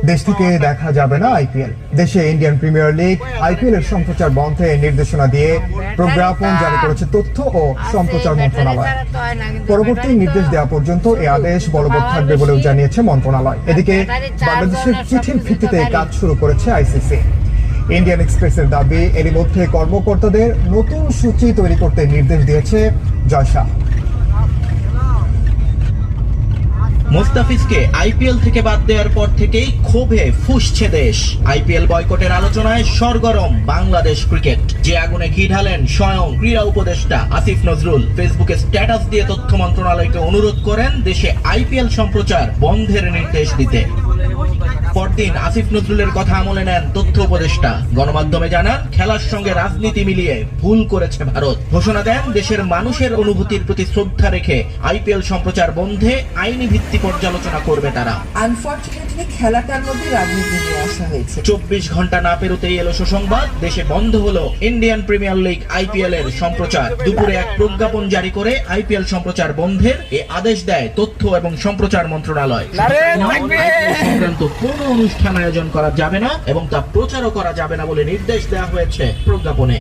দেশ থেকে দেখা যাবে না আইপিএল। দেশে ইন্ডিয়ান প্রিমিয়ার লিগ আইপিএল এর সম্প্রচার বন্ধে নির্দেশনা দিয়ে প্রজ্ঞাপন জারি করেছে তথ্য ও সম্প্রচার মন্ত্রণালয়। পরবর্তী নির্দেশ দেওয়া পর্যন্ত এই আদেশ বলবৎ থাকবে বলেও জানিয়েছে মন্ত্রণালয়। এদিকে বাংলাদেশের চিঠির ভিত্তিতে কাজ শুরু করেছে আইসিসি। ইন্ডিয়ান এক্সপ্রেসের দাবি, এরই মধ্যে কর্মকর্তাদের নতুন সূচি তৈরি করতে নির্দেশ দিয়েছে জয় শাহ। মুস্তাফিজকে আইপিএল থেকে বাদ দেওয়ার পর থেকেই ক্ষোভে ফুঁসছে দেশ। আইপিএল বয়কটের আলোচনায় সরগরম বাংলাদেশ ক্রিকেট। যে আগুনে ঘি ঢালেন স্বয়ং ক্রীড়া উপদেষ্টা আসিফ নজরুল। ফেসবুকে স্ট্যাটাস দিয়ে তথ্য মন্ত্রণালয়কে অনুরোধ করেন দেশে আইপিএল সম্প্রচার বন্ধের নির্দেশ দিতে। পরদিন আসিফ নজরুলের কথা আমলে নেন তথ্য উপদেষ্টা। গণমাধ্যমে জানান, খেলার সঙ্গে রাজনীতি মিলিয়ে ভুল করেছে ভারত। ঘোষণা দেন দেশের মানুষের অনুভূতির প্রতি শ্রদ্ধা রেখে আইপিএল সম্প্রচার বন্ধে আইনি ভিত্তি পর্যালোচনা করবে তারা। আনফরচুনেটলি খেলাটার মধ্যে রাজনীতি নিয়ে আসা হয়েছে। 24 ঘন্টা না পেরোতেই এলো সুসংবাদ, দেশে বন্ধ হলো ইন্ডিয়ান প্রিমিয়ার লিগ আইপিএল এর সম্প্রচার। দুপুরে এক প্রজ্ঞাপন জারি করে আইপিএল সম্প্রচার বন্ধের এ আদেশ দেয় তথ্য এবং সম্প্রচার মন্ত্রণালয়। সংক্রান্ত কোনো অনুষ্ঠান আয়োজন করা যাবে না এবং তা প্রচারও করা যাবে না বলে নির্দেশ দেওয়া হয়েছে প্রজ্ঞাপনে।